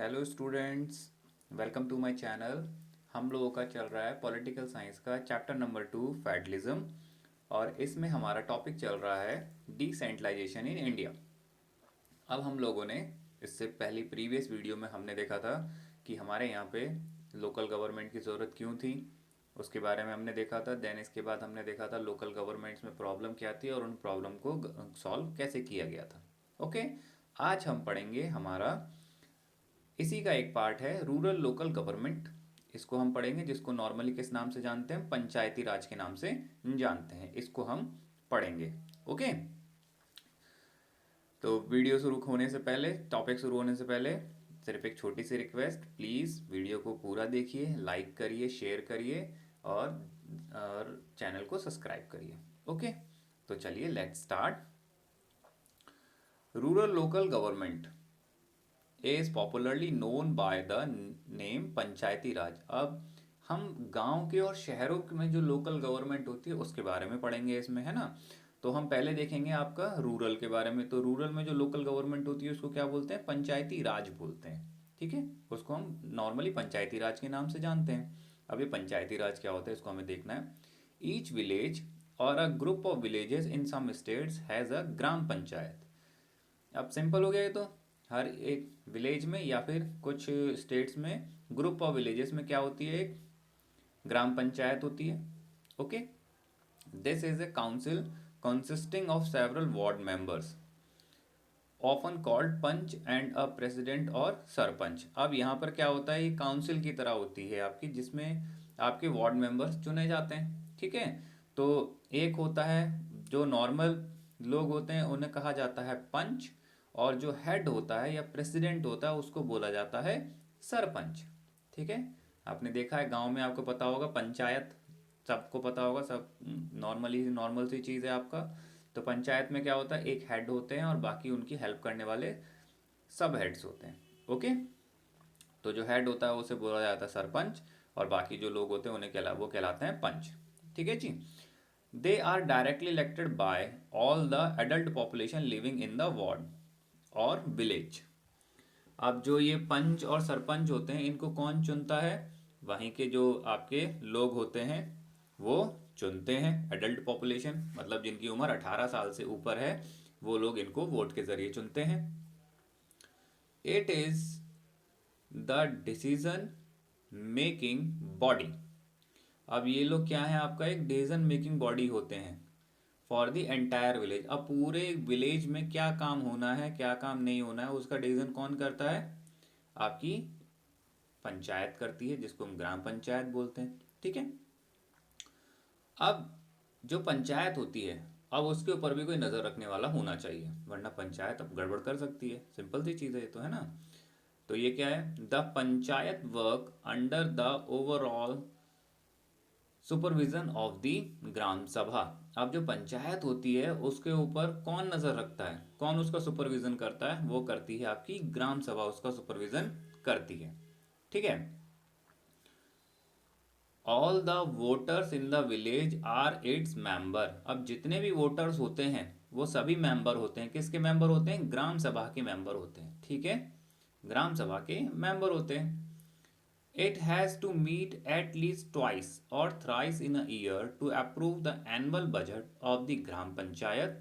Hello students, welcome to my channel. हम लोगों का चल रहा है पॉलिटिकल साइंस का चैप्टर नंबर 2 फेडरलिज्म। और इसमें हमारा टॉपिक चल रहा है डिसेंट्रलाइजेशन इन इंडिया। अब हम लोगों ने इससे पहली प्रीवियस वीडियो में हमने देखा था कि हमारे यहाँ पे लोकल गवर्नमेंट की ज़रूरत क्यों थी, उसके बारे में हमने देखा था। देन इसके बाद हमने देखा था लोकल गवर्नमेंट्स में प्रॉब्लम क्या थी और उन प्रॉब्लम को सॉल्व कैसे किया गया था। ओके, आज हम पढ़ेंगे हमारा इसी का एक पार्ट है रूरल लोकल गवर्नमेंट। इसको हम पढ़ेंगे, जिसको नॉर्मली किस नाम से जानते हैं, पंचायती राज के नाम से जानते हैं। इसको हम पढ़ेंगे। ओके, तो वीडियो शुरू होने से पहले, टॉपिक शुरू होने से पहले सिर्फ एक छोटी सी रिक्वेस्ट, प्लीज़ वीडियो को पूरा देखिए, लाइक करिए, शेयर करिए और चैनल को सब्सक्राइब करिए। ओके, तो चलिए let's start. Rural local government is popularly known by the name panchayati raj. अब हम गांव के और शहरों में जो लोकल गवर्नमेंट होती है उसके बारे में पढ़ेंगे इसमें, है ना। तो हम पहले देखेंगे आपका रूरल के बारे में। तो रूरल में जो लोकल गवर्नमेंट होती है उसको क्या बोलते हैं, पंचायती राज बोलते हैं। ठीक है, उसको हम नॉर्मली पंचायती राज के नाम से जानते हैं। अब ये पंचायती राज क्या होता है इसको हमें देखना है। Each village or a group of villages in some states has a gram panchayat. अब सिंपल हो गया ये तो। हर एक विलेज में या फिर कुछ स्टेट्स में ग्रुप ऑफ विलेजेस में क्या होती है, एक ग्राम पंचायत होती है। Okay, this is a council consisting of several ward members often called panch and a president और सरपंच। अब यहाँ पर क्या होता है, ये काउंसिल की तरह होती है आपकी, जिसमें आपके वार्ड मेंबर्स चुने जाते हैं। ठीक है, तो एक होता है जो नॉर्मल लोग होते हैं उन्हें कहा जाता है पंच, और जो हेड होता है या प्रेसिडेंट होता है उसको बोला जाता है सरपंच। ठीक है, आपने देखा है गांव में, आपको पता होगा पंचायत, सबको पता होगा, सब नॉर्मली नॉर्मल सी चीज़ है आपका। तो पंचायत में क्या होता है, एक हेड होते हैं और बाकी उनकी हेल्प करने वाले सब हेड्स होते हैं। ओके, तो जो हेड होता है उसे बोला जाता है सरपंच, और बाकी जो लोग होते हैं वो कहलाते हैं पंच। ठीक है जी। They are directly elected by all the adult population living in the ward or village. अब जो ये पंच और सरपंच होते हैं इनको कौन चुनता है, वहीं के जो आपके लोग होते हैं वो चुनते हैं। एडल्ट पॉपुलेशन मतलब जिनकी उम्र 18 साल से ऊपर है, वो लोग इनको वोट के जरिए चुनते हैं। It is the decision making body. अब ये लोग क्या है, आपका एक डिसीजन मेकिंग बॉडी होते हैं फॉर द एंटायर विलेज। अब पूरे विलेज में क्या काम होना है, क्या काम नहीं होना है, उसका डिसीजन कौन करता है, आपकी पंचायत करती है, जिसको हम ग्राम पंचायत बोलते हैं। ठीक है, अब जो पंचायत होती है, अब उसके ऊपर भी कोई नज़र रखने वाला होना चाहिए, वरना पंचायत अब गड़बड़ कर सकती है। सिंपल सी चीज़ है ये तो, है ना। तो ये क्या है, the panchayat work under the overall supervision of the gram sabha. अब जो पंचायत होती है उसके ऊपर कौन नज़र रखता है, कौन उसका सुपरविजन करता है, वो करती है आपकी ग्राम सभा, उसका सुपरविजन करती है। ठीक है, all the voters in the village are its member. अब जितने भी वोटर्स होते हैं वो सभी मेंबर होते हैं, किसके मेंबर होते हैं, ग्राम सभा के मेंबर होते हैं। ठीक है, ग्राम सभा के मेंबर होते हैं। It has to meet at least twice और thrice in a year to approve the annual budget of the gram panchayat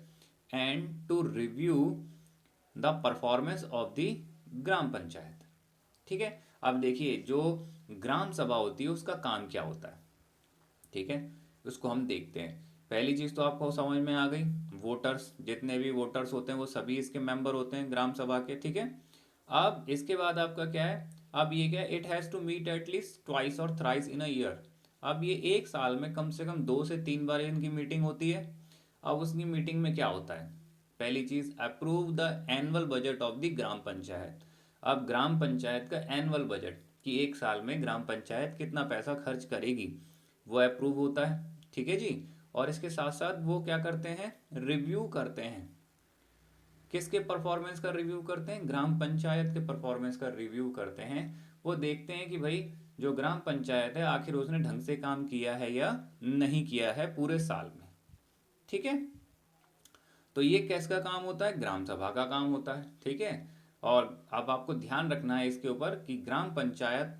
and to review the performance of the gram panchayat. ठीक है, अब देखिए जो ग्राम सभा होती है उसका काम क्या होता है। ठीक है, उसको हम देखते हैं। पहली चीज़ तो आपको समझ में आ गई, वोटर्स, जितने भी वोटर्स होते हैं वो सभी इसके मेंबर होते हैं ग्राम सभा के। ठीक है, अब इसके बाद आपका क्या है, अब ये क्या, it has to meet at least twice और थ्राइस इन अ ईयर। अब ये एक साल में कम से कम 2 से 3 बार इनकी मीटिंग होती है। अब उसकी मीटिंग में क्या होता है, पहली चीज़ approve the annual budget of the gram panchayat. अब ग्राम पंचायत का एनुअल बजट कि एक साल में ग्राम पंचायत कितना पैसा खर्च करेगी, वो अप्रूव होता है। ठीक है जी, और इसके साथ साथ वो क्या करते हैं, रिव्यू करते हैं। किसके परफॉर्मेंस का रिव्यू करते हैं, ग्राम पंचायत के परफॉर्मेंस का रिव्यू करते हैं। वो देखते हैं कि भाई जो ग्राम पंचायत है आखिर उसने ढंग से काम किया है या नहीं किया है पूरे साल में। ठीक है, तो ये किसका काम होता है, ग्राम सभा का काम होता है। ठीक है, और अब आपको ध्यान रखना है इसके ऊपर कि ग्राम पंचायत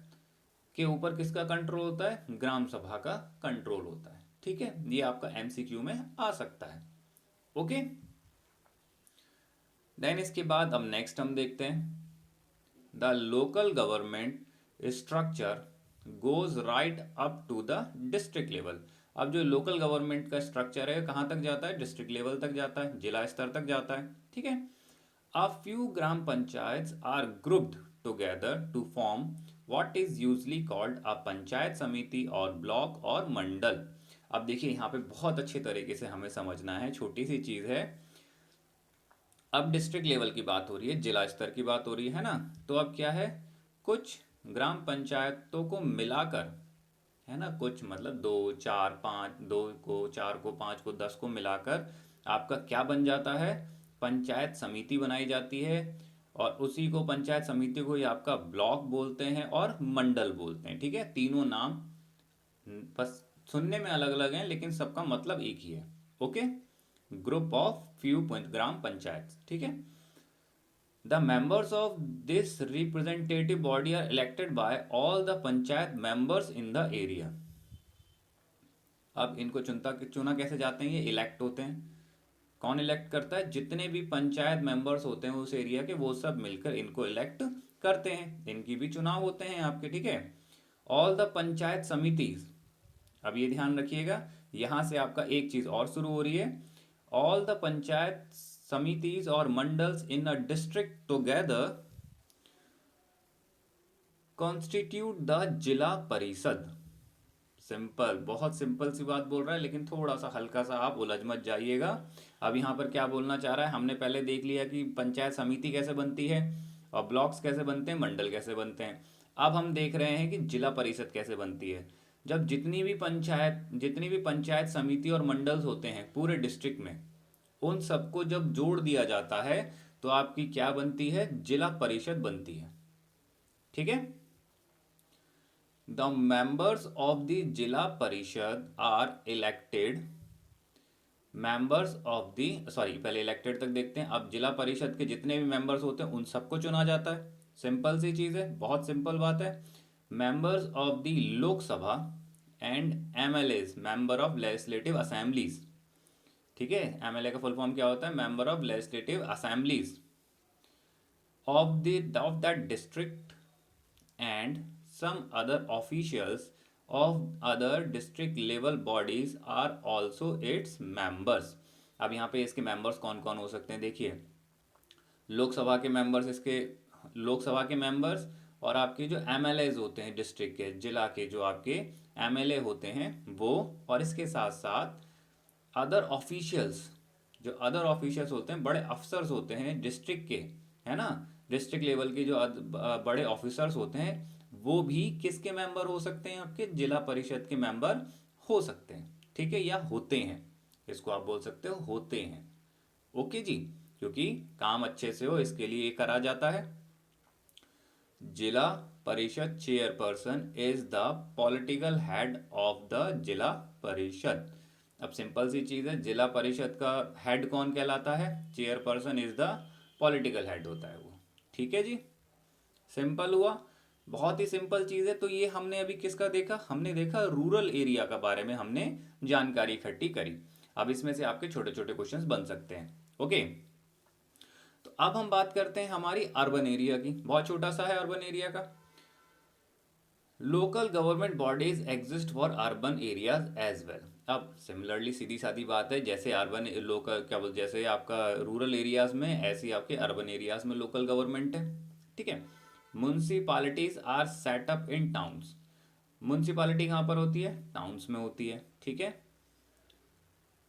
के ऊपर किसका कंट्रोल होता है, ग्राम सभा का कंट्रोल होता है। ठीक है, ये आपका एमसीक्यू में आ सकता है। ओके, देन इसके बाद अब नेक्स्ट हम देखते हैं, the local government structure goes right up to the district level. अब जो लोकल गवर्नमेंट का स्ट्रक्चर है कहाँ तक जाता है, डिस्ट्रिक्ट लेवल तक जाता है, जिला स्तर तक जाता है। ठीक है, a few gram panchayats are grouped together to form what is usually called a panchayat समिति और ब्लॉक और मंडल। अब देखिए यहाँ पे बहुत अच्छे तरीके से हमें समझना है, छोटी सी चीज़ है। अब डिस्ट्रिक्ट लेवल की बात हो रही है, जिला स्तर की बात हो रही है ना, तो अब क्या है, कुछ ग्राम पंचायतों को मिलाकर, है ना, कुछ मतलब दो चार पाँच, दो को, चार को, पाँच को, 10 को मिलाकर आपका क्या बन जाता है, पंचायत समिति बनाई जाती है। और उसी को, पंचायत समिति को ही आपका ब्लॉक बोलते हैं और मंडल बोलते हैं। ठीक है, तीनों नाम बस सुनने में अलग अलग हैं लेकिन सबका मतलब एक ही है। Okay, group of few gram panchayat. ठीक है, the members of this representative body are elected by all the panchayat members in the area. अब इनको चुना कैसे जाते हैं, ये इलेक्ट होते हैं। कौन इलेक्ट करता है, जितने भी पंचायत मेंबर्स होते हैं उस एरिया के, वो सब मिलकर इनको इलेक्ट करते हैं। इनकी भी चुनाव होते हैं आपके। ठीक है, ऑल द पंचायत समितिज, अब ये ध्यान रखिएगा, यहां से आपका एक चीज और शुरू हो रही है, all the panchayat samitis or mandals in a district together constitute the zila parishad. Simple, बहुत सिंपल सी बात बोल रहा है, लेकिन थोड़ा सा हल्का सा आप उलझ मत जाइएगा। अब यहाँ पर क्या बोलना चाह रहा है, हमने पहले देख लिया कि पंचायत समिति कैसे बनती है और ब्लॉक्स कैसे बनते हैं, मंडल कैसे बनते हैं। अब हम देख रहे हैं कि जिला परिषद कैसे बनती है। जब जितनी भी पंचायत समिति और मंडल्स होते हैं पूरे डिस्ट्रिक्ट में, उन सबको जब जोड़ दिया जाता है तो आपकी क्या बनती है, जिला परिषद बनती है। ठीक है, the members of the zila parishad are elected, members of the, sorry पहले इलेक्टेड तक देखते हैं। अब जिला परिषद के जितने भी मेंबर्स होते हैं उन सबको चुना जाता है। सिंपल सी चीज है, बहुत सिंपल बात है। Members of the Lok Sabha and MLAs, member of legislative assemblies. ठीक है, एमएलए का फुल फॉर्म क्या होता है, member of legislative assemblies of that district and some other officials of other district level bodies are also its members। अब यहाँ पे इसके मेंबर्स कौन कौन हो सकते हैं, देखिए, लोकसभा के मेंबर्स, इसके लोकसभा के मेंबर्स, और आपके जो एमएलएज होते हैं डिस्ट्रिक्ट के, जिला के जो आपके एमएलए होते हैं वो, और इसके साथ साथ अदर ऑफिशियल्स, जो अदर ऑफिशियल्स होते हैं, बड़े अफसर्स होते हैं डिस्ट्रिक्ट के, है ना, डिस्ट्रिक्ट लेवल के जो बड़े ऑफिसर्स होते हैं, वो भी किसके मेंबर हो सकते हैं, आपके जिला परिषद के मेंबर हो सकते हैं। ठीक है, या होते हैं, इसको आप बोल सकते हो होते हैं। ओके जी, क्योंकि काम अच्छे से हो इसके लिए ये करा जाता है। जिला परिषद chairperson is the political head of the zila परिषद। अब सिंपल सी चीज है, जिला परिषद का हेड कौन कहलाता है, chairperson is the political head होता है वो। ठीक है जी, सिंपल हुआ, बहुत ही सिंपल चीज है। तो ये हमने अभी किसका देखा, हमने देखा रूरल एरिया का बारे में हमने जानकारी इकट्ठी करी। अब इसमें से आपके छोटे छोटे क्वेश्चंस बन सकते हैं। ओके, तो अब हम बात करते हैं हमारी अर्बन एरिया की। बहुत छोटा सा है अर्बन एरिया का। Local government bodies exist for urban areas as well. अब सिमिलरली सीधी सादी बात है, जैसे अर्बन लोकल क्या बोलते, जैसे आपका रूरल एरियाज में, ऐसे ही आपके अर्बन एरियाज में लोकल गवर्नमेंट है। ठीक है, municipalities are set up in towns. Municipality कहाँ पर होती है, टाउन्स में होती है। ठीक है,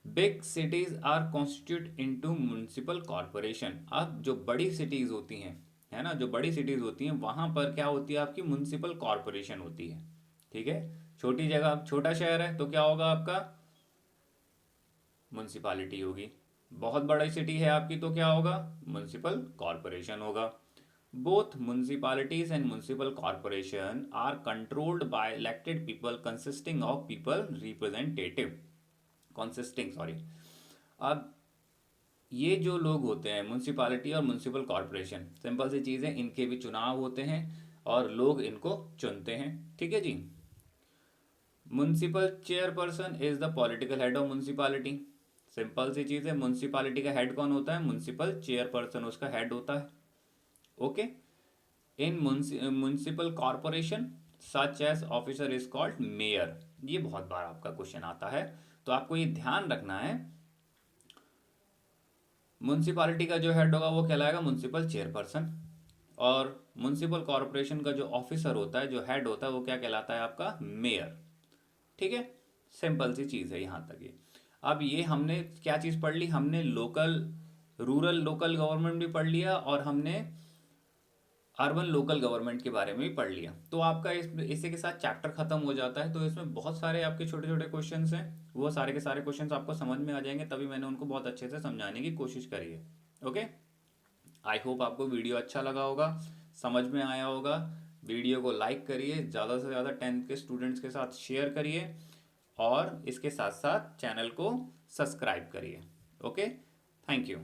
big cities are constitute into municipal corporation. अब जो बड़ी सिटीज होती हैं, है ना, जो बड़ी सिटीज होती हैं वहां पर क्या होती है, आपकी म्यूनिसिपल कॉरपोरेशन होती है। ठीक है, छोटी जगह, छोटा शहर है तो क्या होगा आपका, म्यूनिसिपालिटी होगी। बहुत बड़ी सिटी है आपकी तो क्या होगा, म्यूनिसिपल कॉरपोरेशन होगा। Both municipalities and municipal corporation are controlled by elected people consisting of people representative, consisting, sorry. अब ये जो लोग होते हैं म्यूनसिपालिटी और म्यूनसिपल कॉरपोरेशन, सिंपल सी चीज़ है, इनके भी चुनाव होते हैं और लोग इनको चुनते हैं। ठीक है जी। Municipal chairperson is the political head of municipality. Simple सी चीज़ है, म्यूनसिपालिटी का हेड कौन होता है? म्यूनसिपल चेयरपर्सन उसका हेड होता है। Okay. In municipal corporation such as officer is called mayor. ये बहुत बार आपका क्वेश्चन आता है, तो आपको ये ध्यान रखना है, म्यूनसिपालिटी का जो हेड होगा वो कहलाएगा म्यूनसिपल चेयरपर्सन, और म्यूनसिपल कॉरपोरेशन का जो ऑफिसर होता है, जो हेड होता है, वो क्या कहलाता है? आपका मेयर। ठीक है, सिंपल सी चीज़ है यहाँ तक ये। अब ये हमने क्या चीज़ पढ़ ली? हमने रूरल लोकल गवर्नमेंट भी पढ़ लिया और हमने अर्बन लोकल गवर्नमेंट के बारे में भी पढ़ लिया। तो आपका इसी के साथ चैप्टर खत्म हो जाता है। तो इसमें बहुत सारे आपके छोटे छोटे क्वेश्चंस हैं, वो सारे के सारे क्वेश्चंस आपको समझ में आ जाएंगे, तभी मैंने उनको बहुत अच्छे से समझाने की कोशिश करी है। ओके, आई होप आपको वीडियो अच्छा लगा होगा, समझ में आया होगा। वीडियो को लाइक करिए, ज़्यादा से ज़्यादा 10th के स्टूडेंट्स के साथ शेयर करिए, और इसके साथ साथ चैनल को सब्सक्राइब करिए। Okay, thank you.